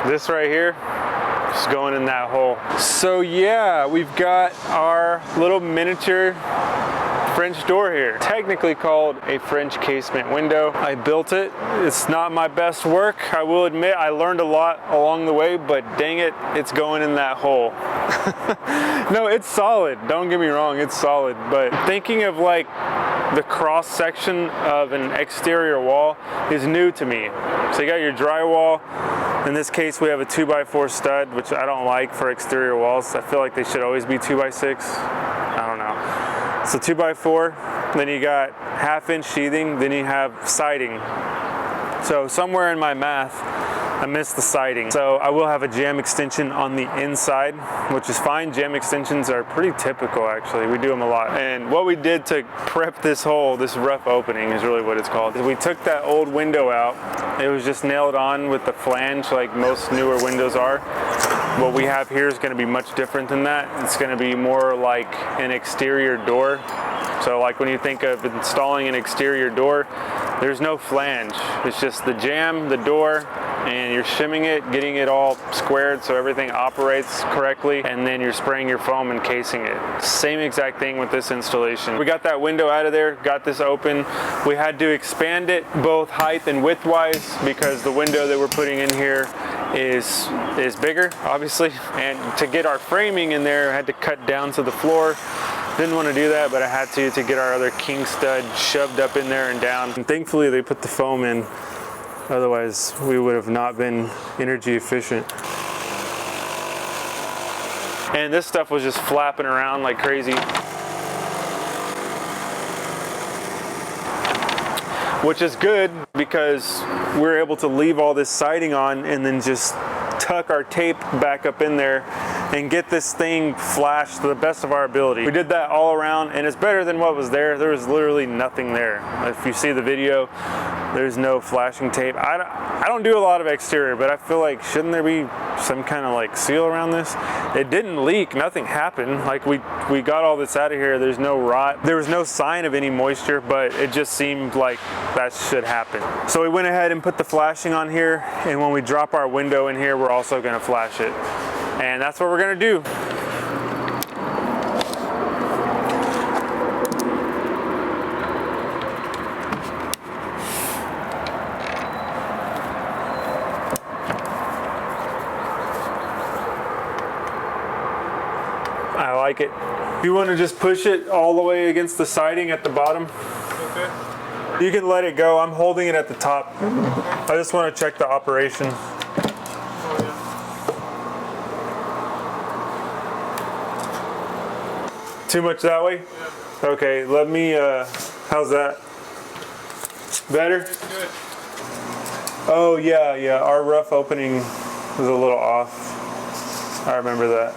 This right here is going in that hole. So yeah, we've got our little miniature French door here, technically called a French casement window. I built it. It's not my best work, I will admit. I learned a lot along the way, but dang it, it's going in that hole. No, it's solid, don't get me wrong, it's solid, but thinking of like the cross section of an exterior wall is new to me. So you got your drywall. In this case, we have a 2x4 stud, which I don't like for exterior walls. I feel like they should always be 2x6. I don't know. So 2x4, then you got 1/2 inch sheathing, then you have siding. So somewhere in my math, I missed the siding. So I will have a jamb extension on the inside, which is fine. Jamb extensions are pretty typical actually. We do them a lot. And what we did to prep this hole, this rough opening is really what it's called. We took that old window out. It was just nailed on with the flange like most newer windows are. What we have here is going to be much different than that. It's going to be more like an exterior door. So like when you think of installing an exterior door, there's no flange. It's just the jamb, the door, and you're shimming it, getting it all squared so everything operates correctly, and then you're spraying your foam and casing it. Same exact thing with this installation. We got that window out of there, got this open. We had to expand it both height and width-wise because the window that we're putting in here is bigger, obviously. And to get our framing in there, I had to cut down to the floor. Didn't want to do that, but I had to get our other king stud shoved up in there and down. And thankfully they put the foam in, otherwise we would have not been energy efficient. And this stuff was just flapping around like crazy. Which is good because we're able to leave all this siding on and then just tuck our tape back up in there and get this thing flashed to the best of our ability. We did that all around and it's better than what was there. There was literally nothing there. If you see the video, there's no flashing tape. I don't do a lot of exterior, but I feel like shouldn't there be some kind of like seal around this? It didn't leak, nothing happened. Like we got all this out of here, there's no rot. There was no sign of any moisture, but it just seemed like that should happen. So we went ahead and put the flashing on here, and when we drop our window in here, we're also gonna flash it. And that's what we're gonna do. I like it. You want to just push it all the way against the siding at the bottom? Okay. You can let it go. I'm holding it at the top. I just want to check the operation. Oh, yeah. Too much that way? Yeah. Okay, let me, how's that? Better? It's good. Oh yeah, our rough opening was a little off. I remember that.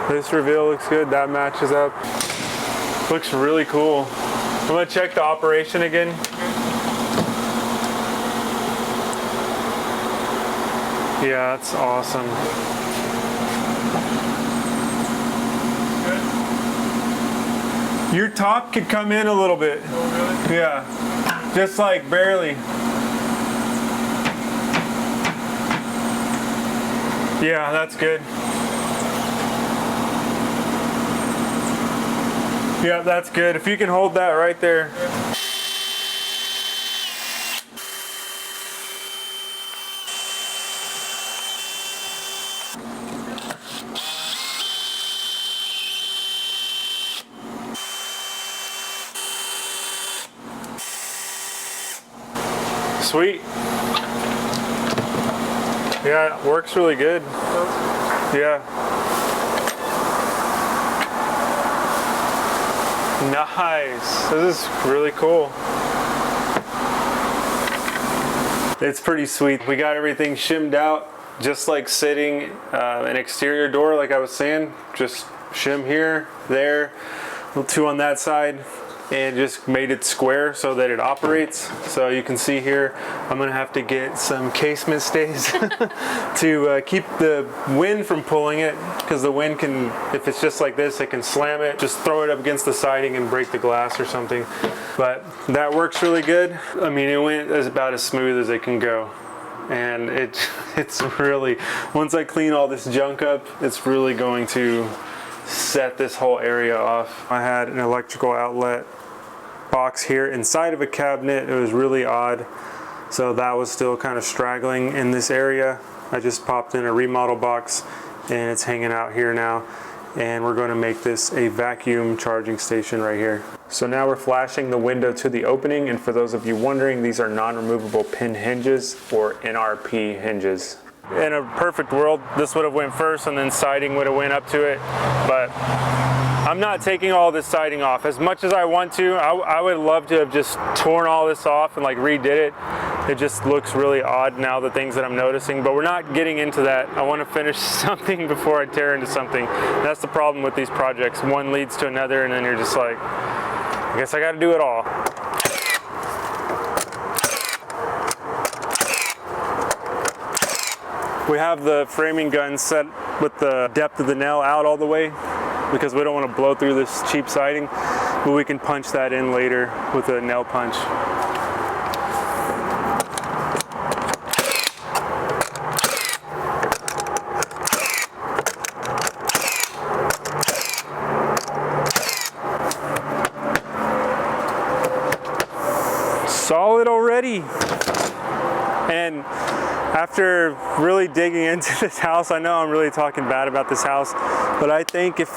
This reveal looks good, that matches up. Looks really cool. I'm gonna check the operation again. Yeah, that's awesome. Good. Your top could come in a little bit. Oh, really? Yeah, just like barely. Yeah, that's good. Yeah, that's good. If you can hold that right there. Sweet. Yeah, it works really good. Yeah. Nice. This is really cool. It's pretty sweet. We got everything shimmed out, just like sitting an exterior door, like I was saying. Just shim here, there, two on that side. and just made it square so that it operates. So you can see here, I'm gonna have to get some casement stays to keep the wind from pulling it, because the wind can, if it's just like this, it can slam it, just throw it up against the siding and break the glass or something. But that works really good. I mean, it went about as smooth as it can go. And it's really, once I clean all this junk up, it's really going to set this whole area off. I had an electrical outlet box here inside of a cabinet. It was really odd. So that was still kind of straggling in this area. I just popped in a remodel box and it's hanging out here now. And we're going to make this a vacuum charging station right here. So now we're flashing the window to the opening, and for those of you wondering, these are non-removable pin hinges, or NRP hinges. In a perfect world, this would have went first and then siding would have went up to it, but I'm not taking all this siding off. As much as I want to, I would love to have just torn all this off and like redid it. It just looks really odd now, the things that I'm noticing, but we're not getting into that. I want to finish something before I tear into something. That's the problem with these projects. One leads to another and then you're just like, I guess I got to do it all. We have the framing gun set with the depth of the nail out all the way because we don't want to blow through this cheap siding, but we can punch that in later with a nail punch. Solid already. And after really digging into this house, I know I'm really talking bad about this house, but I think if,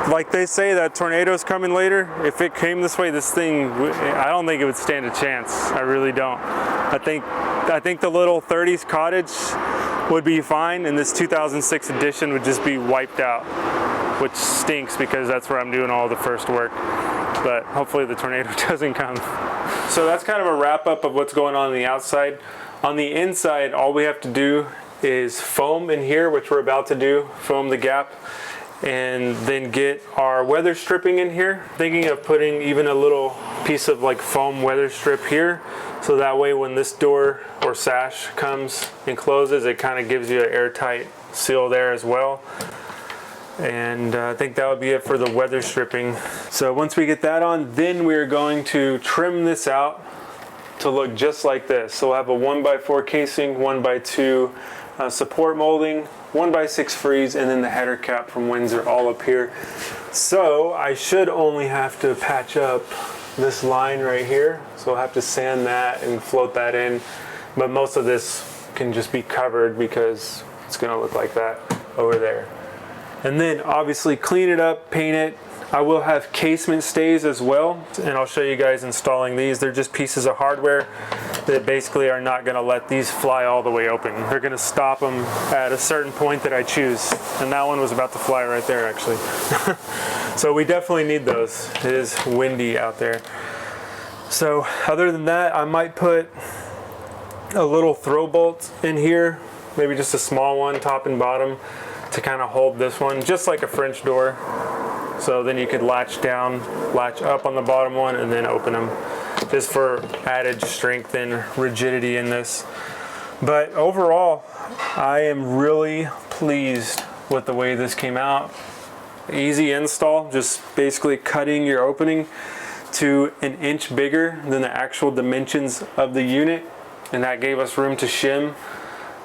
like they say, that tornado's coming later, if it came this way, this thing, I don't think it would stand a chance. I really don't. I think the little 30s cottage would be fine, and this 2006 edition would just be wiped out, which stinks because that's where I'm doing all the first work. But hopefully the tornado doesn't come. So that's kind of a wrap up of what's going on the outside. On the inside, all we have to do is foam in here, which we're about to do, foam the gap, and then get our weather stripping in here. Thinking of putting even a little piece of like foam weather strip here, so that way when this door or sash comes and closes, it kind of gives you an airtight seal there as well. And I think that would be it for the weather stripping. So once we get that on, then we're going to trim this out to look just like this. So we'll have a 1x4 casing, 1x2 support molding, 1x6 freeze, and then the header cap from Windsor all up here. So I should only have to patch up this line right here. So I'll have to sand that and float that in. But most of this can just be covered because it's gonna look like that over there. And then obviously clean it up, paint it. I will have casement stays as well, and I'll show you guys installing these. They're just pieces of hardware that basically are not gonna let these fly all the way open. They're gonna stop them at a certain point that I choose. And that one was about to fly right there actually. So we definitely need those. It is windy out there. So other than that, I might put a little throw bolt in here, maybe just a small one, top and bottom, to kind of hold this one, just like a French door. So then you could latch down, latch up on the bottom one, and then open them, just for added strength and rigidity in this. But overall, I am really pleased with the way this came out. Easy install, just basically cutting your opening to an inch bigger than the actual dimensions of the unit, and that gave us room to shim,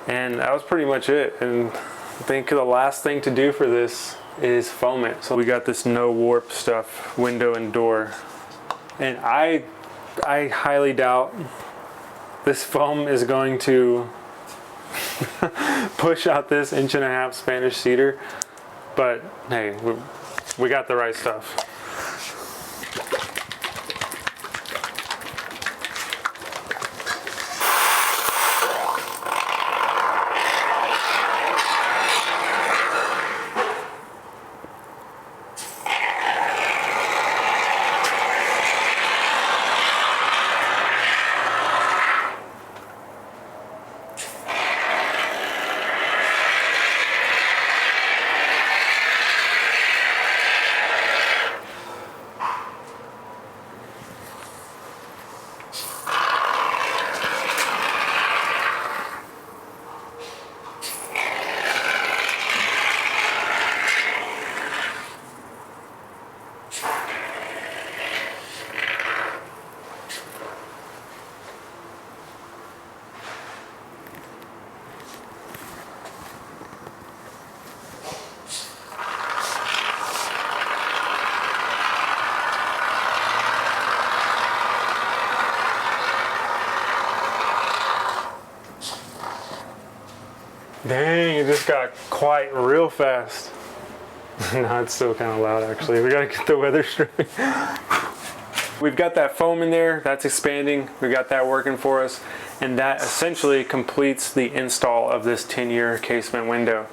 and that was pretty much it. And I think the last thing to do for this is foam it. So we got this no warp stuff, window and door. And I highly doubt this foam is going to push out this 1.5 inch Spanish cedar. But hey, we got the right stuff. Dang, it just got quiet real fast. No, it's still kind of loud actually. We gotta get the weather straight. We've got that foam in there, that's expanding. We got that working for us. And that essentially completes the install of this 10-year casement window.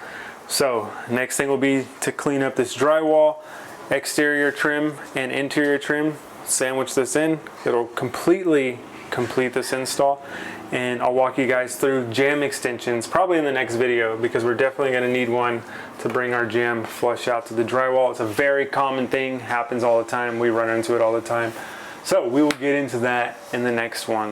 So next thing will be to clean up this drywall, exterior trim and interior trim, sandwich this in. It'll completely complete this install. And I'll walk you guys through jamb extensions probably in the next video, because we're definitely going to need one to bring our jamb flush out to the drywall. It's a very common thing, happens all the time. We run into it all the time. So we will get into that in the next one.